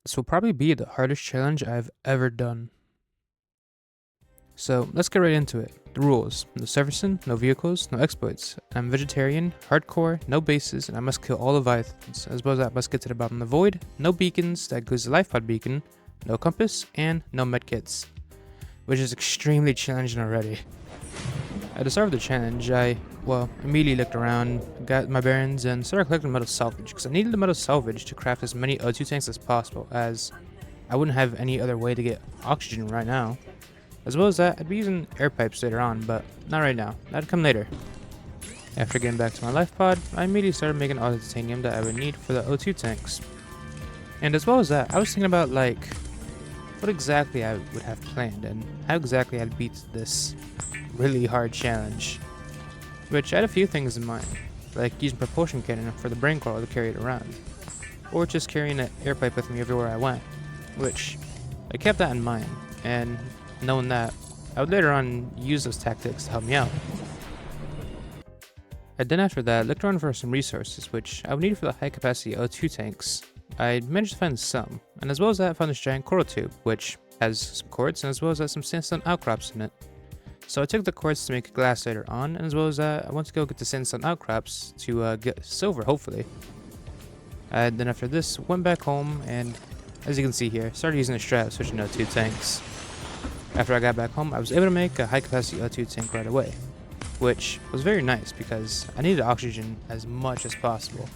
This will probably be the hardest challenge I've ever done. So let's get right into it. The rules: no surfacing, no vehicles, no exploits. I'm vegetarian, hardcore, no bases, and I must kill all Leviathans. As well as I must get to the bottom of the void, no beacons, that goes the life pod beacon, no compass, and no medkits. Which is extremely challenging already. At the start of the challenge, I immediately looked around, got my bearings, and started collecting metal salvage, because I needed the metal salvage to craft as many O2 tanks as possible, as I wouldn't have any other way to get oxygen right now. As well as that, I'd be using air pipes later on, but not right now. That'd come later. After getting back to my life pod, I immediately started making all the titanium that I would need for the O2 tanks. And as well as that, I was thinking about what exactly I would have planned and how exactly I'd beat this really hard challenge. Which I had a few things in mind, like using propulsion cannon for the brain coral to carry it around, or just carrying an air pipe with me everywhere I went, which I kept that in mind, and knowing that, I would later on use those tactics to help me out. And then after that, I looked around for some resources which I would need for the high capacity O2 tanks. I managed to find some, and as well as that I found this giant coral tube, which has some quartz and as well as that some sandstone outcrops in it. So I took the quartz to make glass later on, and as well as that, I went to go get the sandstone outcrops to get silver, hopefully. And then after this, went back home, and as you can see here, started using the strat switching to O2 tanks. After I got back home, I was able to make a high capacity O2 tank right away, which was very nice because I needed oxygen as much as possible.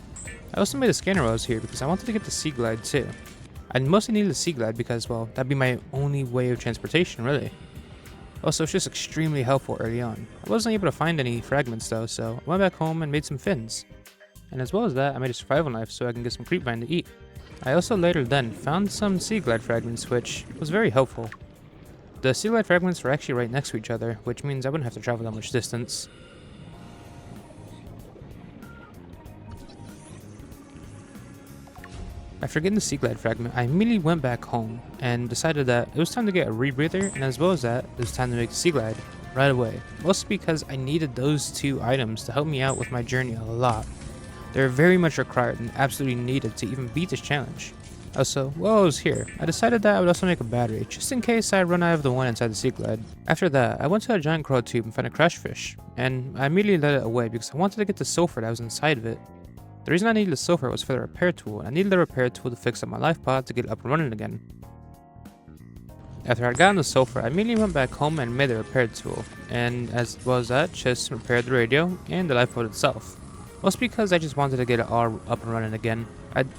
I also made a scanner while I was here because I wanted to get the Sea Glide too. I mostly needed the Sea Glide because, well, that'd be my only way of transportation, really. Also, it's just extremely helpful early on. I wasn't able to find any fragments though, so I went back home and made some fins. And as well as that, I made a survival knife so I can get some creepvine to eat. I also later then found some Sea Glide fragments, which was very helpful. The Sea Glide fragments were actually right next to each other, which means I wouldn't have to travel that much distance. After getting the Sea Glide fragment, I immediately went back home and decided that it was time to get a rebreather, and as well as that, it was time to make the Sea Glide right away. Mostly because I needed those two items to help me out with my journey a lot. They're very much required and absolutely needed to even beat this challenge. Also, while I was here, I decided that I would also make a battery, just in case I run out of the one inside the Sea Glide. After that, I went to a giant coral tube and found a crash fish, and I immediately let it away because I wanted to get the sulfur that was inside of it. The reason I needed the sulfur was for the repair tool, and I needed the repair tool to fix up my life pod to get it up and running again. After I'd gotten the sulfur, I immediately went back home and made the repair tool, and as well as that, just repaired the radio and the life pod itself. Mostly because I just wanted to get it all up and running again.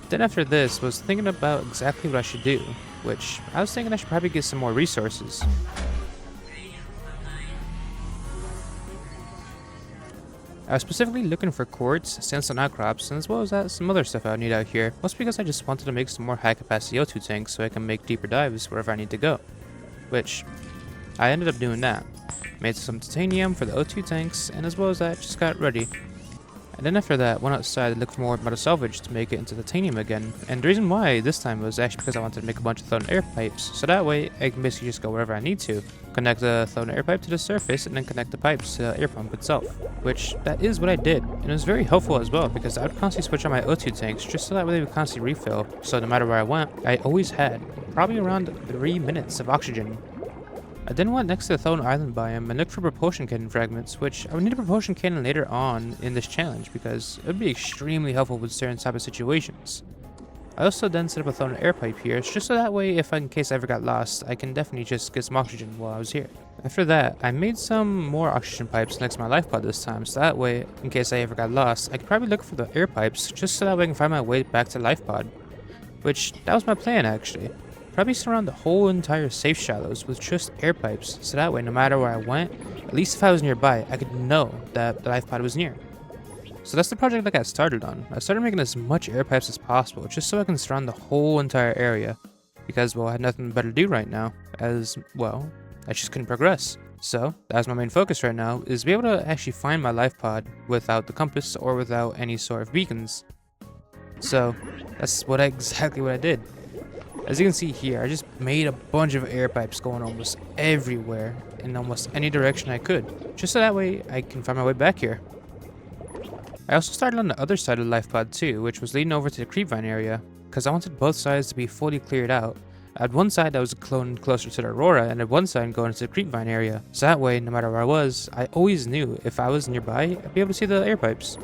Then after this was thinking about exactly what I should do, which I was thinking I should probably get some more resources. I was specifically looking for quartz, sandstone outcrops, and as well as that, some other stuff I would need out here, mostly because I just wanted to make some more high capacity O2 tanks so I can make deeper dives wherever I need to go. Which, I ended up doing that. Made some titanium for the O2 tanks, and as well as that, just got ready. And then after that, went outside to look for more metal salvage to make it into titanium again. And the reason why this time was actually because I wanted to make a bunch of thrown air pipes, so that way I can basically just go wherever I need to. Connect the thrown air pipe to the surface and then connect the pipes to the air pump itself. Which, that is what I did. And it was very helpful as well because I would constantly switch on my O2 tanks just so that way they would constantly refill. So no matter where I went, I always had probably around 3 minutes of oxygen. I then went next to the Thone Island biome and looked for propulsion cannon fragments, which I would need a propulsion cannon later on in this challenge because it would be extremely helpful with certain type of situations. I also then set up a Thone air pipe here, just so that way if in case I ever got lost, I can definitely just get some oxygen while I was here. After that, I made some more oxygen pipes next to my life pod this time, so that way, in case I ever got lost, I could probably look for the air pipes, just so that way I can find my way back to life pod. Which, that was my plan actually. Probably surround the whole entire safe shallows with just air pipes, so that way no matter where I went, at least if I was nearby, I could know that the life pod was near. So that's the project I got started on. I started making as much air pipes as possible, just so I can surround the whole entire area. Because, well, I had nothing better to do right now, as, well, I just couldn't progress. So, that's my main focus right now, is be able to actually find my life pod without the compass or without any sort of beacons. So, that's exactly what I did. As you can see here, I just made a bunch of air pipes going almost everywhere in almost any direction I could, just so that way I can find my way back here. I also started on the other side of the life pod too, which was leading over to the creepvine area, because I wanted both sides to be fully cleared out. I had one side that was cloned closer to the Aurora, and at one side going into the Creepvine area, so that way, no matter where I was, I always knew if I was nearby, I'd be able to see the air pipes.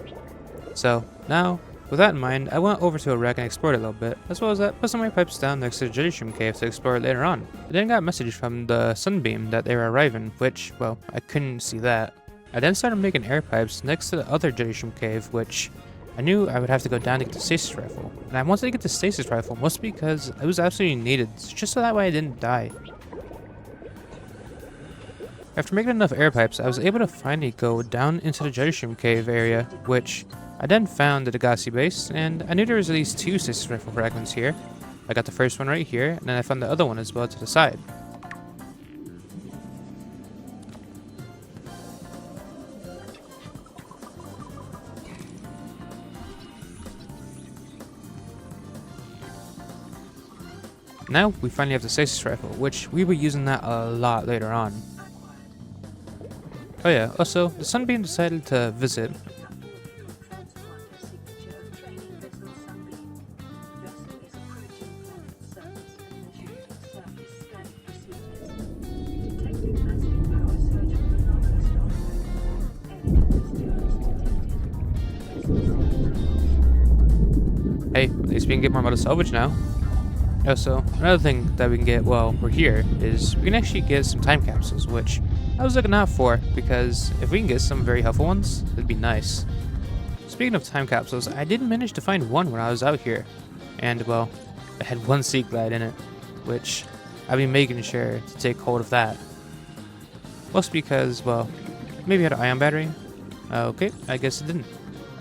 So, now, with that in mind, I went over to a wreck and explored it a little bit, as well as that, put some air pipes down next to the Jetstream cave to explore it later on. I then got a message from the Sunbeam that they were arriving, which, well, I couldn't see that. I then started making air pipes next to the other Jetstream cave, which I knew I would have to go down to get the stasis rifle, and I wanted to get the stasis rifle mostly because it was absolutely needed, just so that way I didn't die. After making enough air pipes, I was able to finally go down into the Jetstream cave area, which I then found the Degasi base, and I knew there was at least 2 stasis rifle fragments here. I got the first one right here, and then I found the other one as well to the side. Now we finally have the stasis rifle, which we were using that a lot later on. Oh yeah, also, the Sunbeam decided to visit. Hey, at least we can get more metal salvage now. Also, another thing that we can get while we're here is we can actually get some time capsules, which I was looking out for, because if we can get some very helpful ones, it'd be nice. Speaking of time capsules, I did manage to find one when I was out here, and well, it had 1 Seek Glide in it, which I've been making sure to take hold of that. Mostly because, well, maybe it had an ion battery? Okay, I guess it didn't.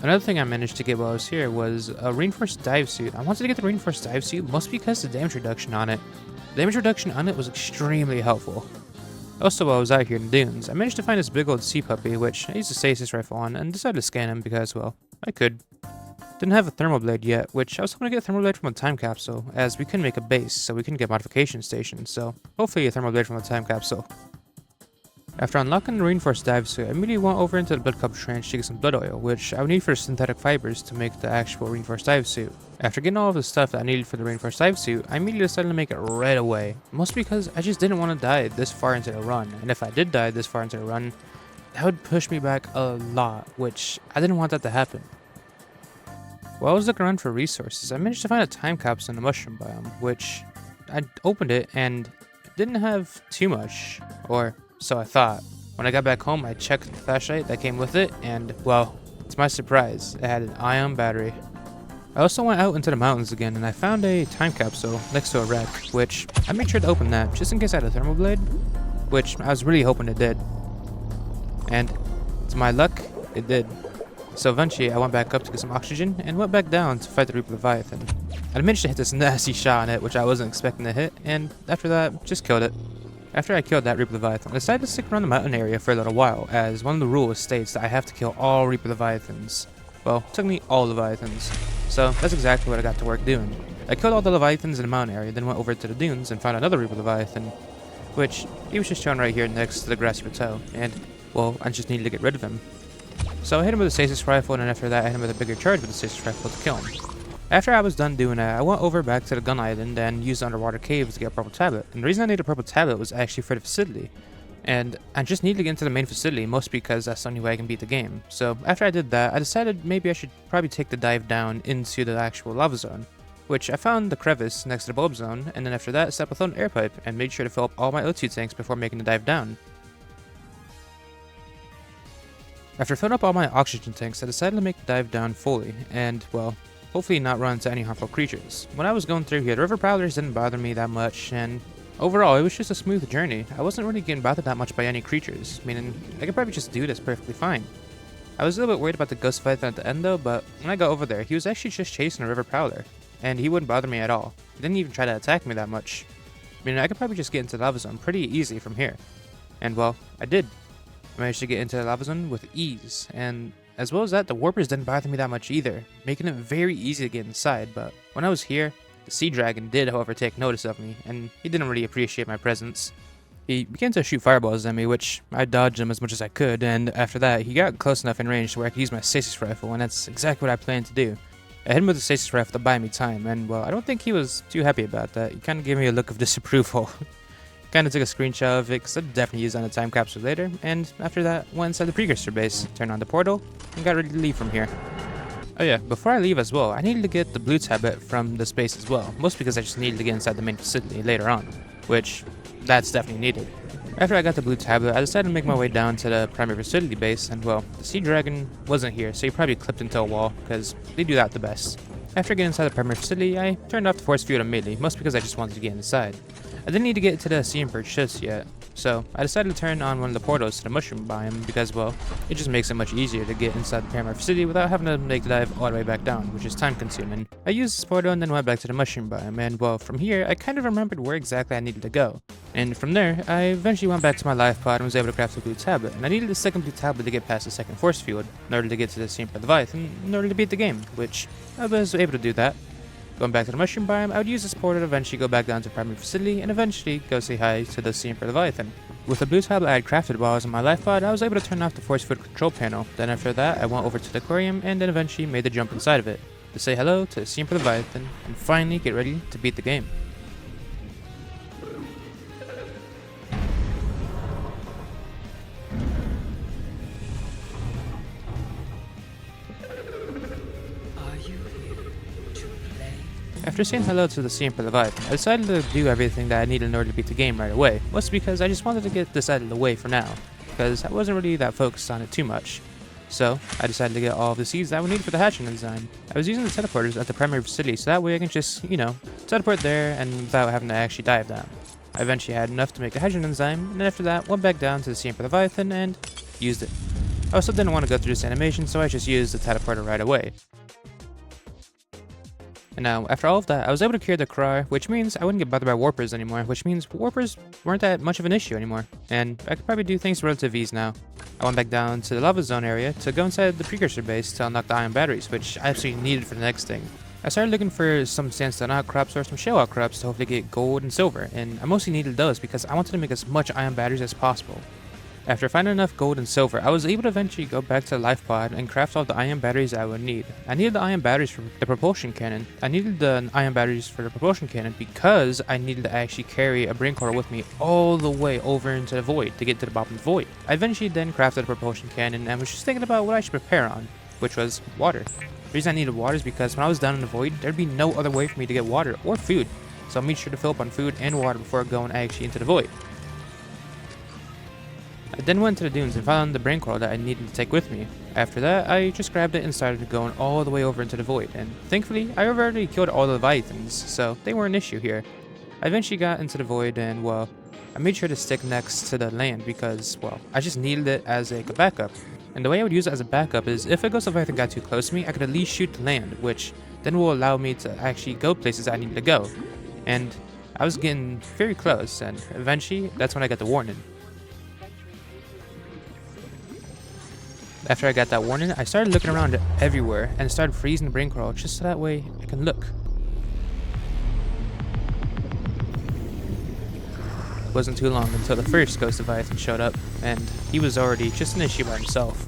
Another thing I managed to get while I was here was a reinforced dive suit. I wanted to get the reinforced dive suit mostly because the damage reduction on it. The damage reduction on it was extremely helpful. Also, while I was out here in the dunes, I managed to find this big old sea puppy, which I used a stasis rifle on, and decided to scan him because, well, I could. Didn't have a thermal blade yet, which I was hoping to get a thermal blade from a time capsule, as we couldn't make a base, so we couldn't get modification stations, so hopefully a thermal blade from a time capsule. After unlocking the reinforced dive suit, I immediately went over into the blood cup trench to get some blood oil, which I would need for synthetic fibers to make the actual reinforced dive suit. After getting all of the stuff that I needed for the reinforced dive suit, I immediately decided to make it right away. Mostly because I just didn't want to die this far into the run, and if I did die this far into the run, that would push me back a lot, which I didn't want that to happen. While I was looking around for resources, I managed to find a time capsule in the mushroom biome, which I opened it and it didn't have too much, or so I thought. When I got back home, I checked the flashlight that came with it, and, well, to my surprise, it had an ion battery. I also went out into the mountains again, and I found a time capsule next to a wreck, which I made sure to open that, just in case I had a thermal blade, which I was really hoping it did. And, to my luck, it did. So eventually, I went back up to get some oxygen, and went back down to fight the Reaper Leviathan. I managed to hit this nasty shot on it, which I wasn't expecting to hit, and after that, just killed it. After I killed that Reaper Leviathan, I decided to stick around the mountain area for a little while, as one of the rules states that I have to kill all Reaper Leviathans. Well, it took me all Leviathans, so that's exactly what I got to work doing. I killed all the Leviathans in the mountain area, then went over to the dunes and found another Reaper Leviathan, which he was just chilling right here next to the grassy plateau, and, well, I just needed to get rid of him. So I hit him with a stasis rifle, and then after that I hit him with a bigger charge with the stasis rifle to kill him. After I was done doing that, I went over back to the gun island and used the underwater cave to get a purple tablet. And the reason I needed a purple tablet was actually for the facility. And I just needed to get into the main facility, mostly because that's the only way I can beat the game. So after I did that, I decided maybe I should probably take the dive down into the actual lava zone, which I found the crevice next to the bulb zone, and then after that I stepped without an air pipe and made sure to fill up all my O2 tanks before making the dive down. After filling up all my oxygen tanks, I decided to make the dive down fully, and, well, hopefully not run into any harmful creatures. When I was going through here, the river prowlers didn't bother me that much, and overall, it was just a smooth journey. I wasn't really getting bothered that much by any creatures, meaning I could probably just do this perfectly fine. I was a little bit worried about the ghost python at the end though, but when I got over there, he was actually just chasing a river prowler, and he wouldn't bother me at all. He didn't even try to attack me that much. Meaning I could probably just get into the lava zone pretty easy from here. And well, I did. I managed to get into the lava zone with ease, and as well as that, the warpers didn't bother me that much either, making it very easy to get inside. But when I was here, the sea dragon did, however, take notice of me, and he didn't really appreciate my presence. He began to shoot fireballs at me, which I dodged him as much as I could, and after that, he got close enough in range to where I could use my stasis rifle, and that's exactly what I planned to do. I hit him with the stasis rifle to buy me time, and well, I don't think he was too happy about that. He kind of gave me a look of disapproval. Kind of took a screenshot of it, because I'd definitely use it on a time capsule later, and after that, went inside the precursor base, turned on the portal, and got ready to leave from here. Oh yeah, before I leave as well, I needed to get the blue tablet from the space as well, mostly because I just needed to get inside the main facility later on, which, that's definitely needed. After I got the blue tablet, I decided to make my way down to the primary facility base, and well, the Sea Dragon wasn't here, so he probably clipped into a wall, because they do that the best. After getting inside the primary facility, I turned off the force field immediately, mostly because I just wanted to get inside. I didn't need to get to the Sea Emperor just yet, so I decided to turn on one of the portals to the mushroom biome because, well, it just makes it much easier to get inside the primary facility without having to make the dive all the way back down, which is time consuming. I used this portal and then went back to the mushroom biome, and well, from here, I kind of remembered where exactly I needed to go. And from there, I eventually went back to my life pod and was able to craft the blue tablet, and I needed the second blue tablet to get past the second force field in order to get to the Sea Emperor Leviathan, in order to beat the game, which I was able to do that. Going back to the mushroom biome, I would use this portal to eventually go back down to the primary facility and eventually go say hi to the Sea Emperor Leviathan. With the blue tablet I had crafted while I was in my life pod, I was able to turn off the force field control panel. Then after that, I went over to the aquarium and then eventually made the jump inside of it to say hello to the Sea Emperor Leviathan and finally get ready to beat the game. After saying hello to the Sea Emperor Leviathan, I decided to do everything that I needed in order to beat the game right away, mostly because I just wanted to get this out of the way for now, because I wasn't really that focused on it too much. So, I decided to get all of the seeds that I would need for the hatching design. I was using the teleporters at the primary facility, so that way I can just, teleport there and without having to actually dive down. I eventually had enough to make the hatching enzyme, and then after that, went back down to the Sea Emperor Leviathan and used it. I also didn't want to go through this animation, so I just used the teleporter right away. And now, after all of that, I was able to clear the Krar, which means I wouldn't get bothered by warpers anymore, which means warpers weren't that much of an issue anymore, and I could probably do things relative ease now. I went back down to the lava zone area to go inside the precursor base to unlock the ion batteries, which I absolutely needed for the next thing. I started looking for some sandstone outcrops or some shell outcrops to hopefully get gold and silver, and I mostly needed those because I wanted to make as much ion batteries as possible. After finding enough gold and silver, I was able to eventually go back to the life pod and craft all the ion batteries I would need. I needed the ion batteries for the propulsion cannon. I needed the ion batteries for the propulsion cannon because I needed to actually carry a brain core with me all the way over into the void to get to the bottom of the void. I eventually then crafted a propulsion cannon and was just thinking about what I should prepare on, which was water. The reason I needed water is because when I was down in the void, there'd be no other way for me to get water or food. So I made sure to fill up on food and water before going actually into the void. I then went to the dunes and found the brain coral that I needed to take with me. After that, I just grabbed it and started going all the way over into the void, and thankfully, I already killed all the leviathans, so they weren't an issue here. I eventually got into the void and, well, I made sure to stick next to the land because, well, I just needed it as a backup. And the way I would use it as a backup is if a ghost leviathan got too close to me, I could at least shoot the land, which then will allow me to actually go places I needed to go. And I was getting very close, and eventually, that's when I got the warning. After I got that warning, I started looking around everywhere and started freezing the brain coral just so that way I can look. It wasn't too long until the first ghost leviathan showed up, and he was already just an issue by himself.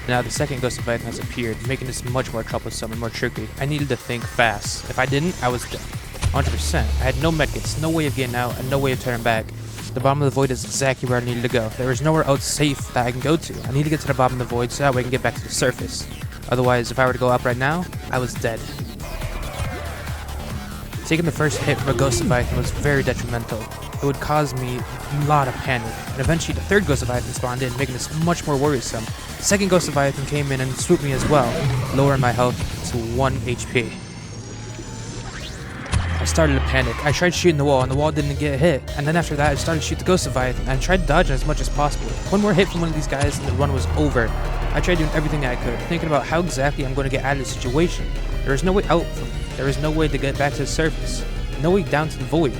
Now the second ghost leviathan has appeared, making this much more troublesome and more tricky. I needed to think fast. If I didn't, I was dead. 100%. I had no medkits, no way of getting out, and no way of turning back. The bottom of the void is exactly where I needed to go. There is nowhere else safe that I can go to. I need to get to the bottom of the void so that way I can get back to the surface. Otherwise, if I were to go up right now, I was dead. Taking the first hit from a ghost leviathan was very detrimental. It would cause me a lot of panic, and eventually the third ghost leviathan spawned in, making this much more worrisome. The second ghost leviathan came in and swooped me as well, lowering my health to 1 HP. I started to panic. I tried shooting the wall, and the wall didn't get hit, and then after that I started to shoot the ghost leviathan, and I tried dodging as much as possible. One more hit from one of these guys and the run was over. I tried doing everything I could, thinking about how exactly I'm going to get out of this situation. There is no way out from it. There is no way to get back to the surface. No way down to the void.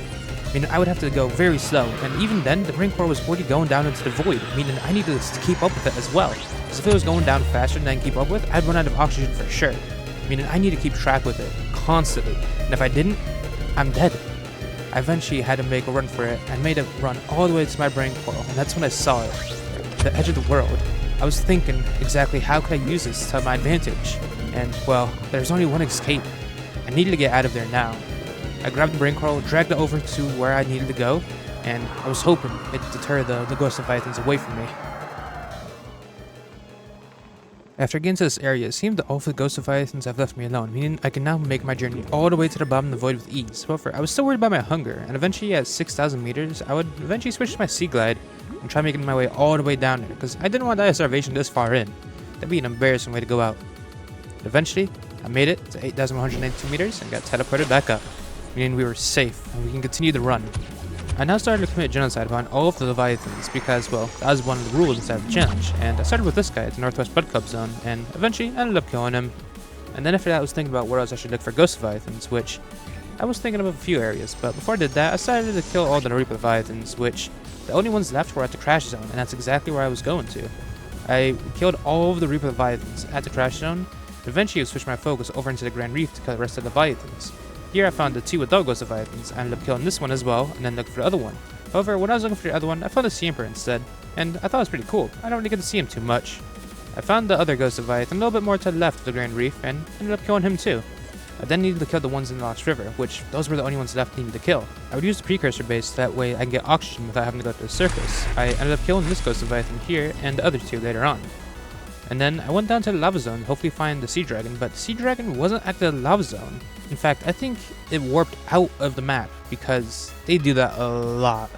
I mean, I would have to go very slow, and even then, the brain core was already going down into the void, meaning I needed to keep up with it as well. Because if it was going down faster than I can keep up with, I'd run out of oxygen for sure. meaning I need to keep track with it constantly, and if I didn't, I'm dead. I eventually had to make a run for it, and made it run all the way to my brain coral, and that's when I saw it, the edge of the world. I was thinking exactly how could I use this to my advantage, and well, there's only one escape. I needed to get out of there now. I grabbed the brain coral, dragged it over to where I needed to go, and I was hoping it'd deter the ghost leviathans away from me. After getting to this area, it seemed that all of the ghost leviathans have left me alone, meaning I can now make my journey all the way to the bottom of the void with ease. However, I was still worried about my hunger, and eventually at 6,000 meters, I would eventually switch to my sea glide and try making my way all the way down there, because I didn't want to die of starvation this far in. That'd be an embarrassing way to go out. Eventually, I made it to 8,192 meters and got teleported back up, meaning we were safe and we can continue the run. I now started to commit genocide upon all of the leviathans because, well, that was one of the rules inside the challenge, and I started with this guy at the Northwest Bud Club zone, and eventually I ended up killing him. And then after that I was thinking about where else I should look for ghost leviathans, which I was thinking of a few areas, but before I did that I started to kill all the Reaper leviathans, which the only ones left were at the crash zone, and that's exactly where I was going to. I killed all of the Reaper leviathans at the crash zone, and eventually I switched my focus over into the Grand Reef to kill the rest of the leviathans. Here I found the 2 adult ghost leviathans. I ended up killing this one as well, and then looked for the other one. However, when I was looking for the other one, I found the Sea Emperor instead, and I thought it was pretty cool. I don't really get to see him too much. I found the other ghost leviathan a little bit more to the left of the Grand Reef, and ended up killing him too. I then needed to kill the ones in the Lost River, which those were the only ones left needed to kill. I would use the precursor base, that way I can get oxygen without having to go to the surface. I ended up killing this ghost leviathan here, and the other 2 later on. And then I went down to the lava zone to hopefully find the sea dragon, but the sea dragon wasn't at the lava zone. In fact, I think it warped out of the map because they do that a lot.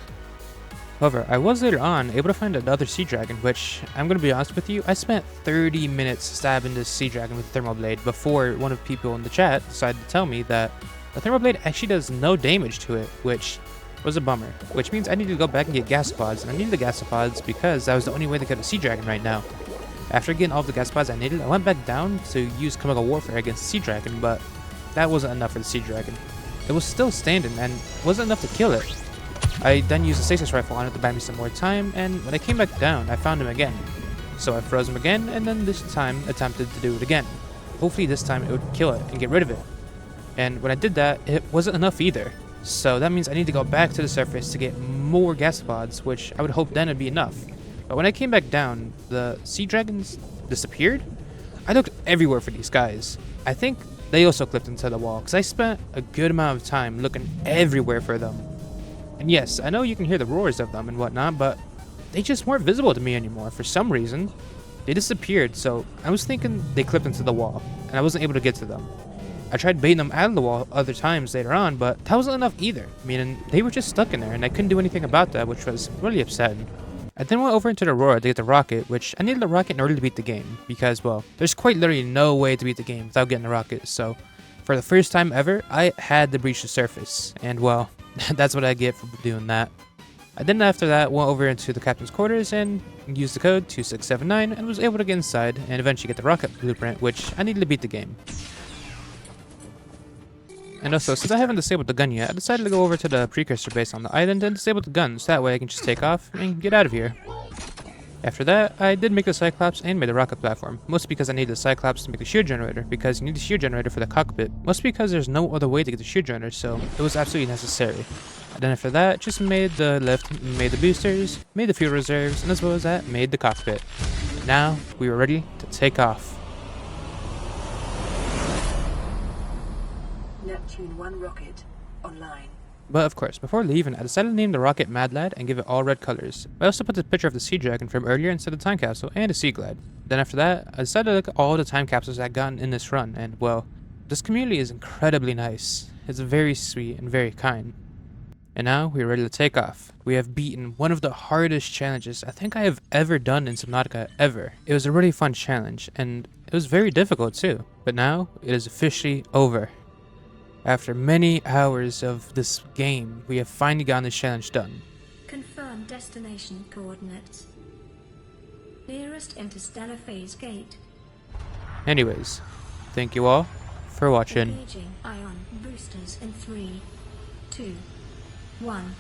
However, I was later on able to find another sea dragon, which, I'm going to be honest with you, I spent 30 minutes stabbing this sea dragon with a thermal blade before one of the people in the chat decided to tell me that the thermal blade actually does no damage to it, which was a bummer. Which means I needed to go back and get gasopods, and I needed the gasopods because that was the only way to get a sea dragon right now. After getting all of the gasopods I needed, I went back down to use chemical warfare against the sea dragon, but that wasn't enough for the sea dragon. It was still standing and wasn't enough to kill it. I then used a stasis rifle on it to buy me some more time, and when I came back down, I found him again. So I froze him again, and then this time attempted to do it again. Hopefully this time it would kill it and get rid of it. And when I did that, it wasn't enough either. So that means I need to go back to the surface to get more gasopods, which I would hope then would be enough. But when I came back down, the sea dragons disappeared. I looked everywhere for these guys. I think they also clipped into the wall, because I spent a good amount of time looking everywhere for them. And yes, I know you can hear the roars of them and whatnot, but they just weren't visible to me anymore for some reason. They disappeared, so I was thinking they clipped into the wall, and I wasn't able to get to them. I tried baiting them out of the wall other times later on, but that wasn't enough either, meaning they were just stuck in there, and I couldn't do anything about that, which was really upsetting. I then went over into the Aurora to get the rocket, which I needed the rocket in order to beat the game, because, well, there's quite literally no way to beat the game without getting the rocket, so for the first time ever, I had to breach the surface, and well, that's what I get for doing that. I then after that went over into the captain's quarters and used the code 2679 and was able to get inside and eventually get the rocket blueprint, which I needed to beat the game. And also, since I haven't disabled the gun yet, I decided to go over to the precursor base on the island and disable the guns, that way I can just take off and get out of here. After that, I did make the Cyclops and made the rocket platform, mostly because I needed the Cyclops to make the shield generator, because you need the shield generator for the cockpit, mostly because there's no other way to get the shield generator, so it was absolutely necessary. And then after that, just made the lift, made the boosters, made the fuel reserves, and as well as that, made the cockpit. Now, we were ready to take off. Neptune 1 rocket online. But of course, before leaving, I decided to name the rocket Mad Lad and give it all red colors. I also put the picture of the Sea Dragon from earlier instead of the time capsule and a Sea Glide. Then after that, I decided to look at all the time capsules I'd gotten in this run, and well, this community is incredibly nice. It's very sweet and very kind. And now we are ready to take off. We have beaten one of the hardest challenges I think I have ever done in Subnautica ever. It was a really fun challenge, and it was very difficult too. But now, it is officially over. After many hours of this game, we have finally gotten this challenge done. Confirm destination coordinates. Nearest interstellar phase gate. Anyways, thank you all for watching. Engaging ion boosters in 3, 2, 1.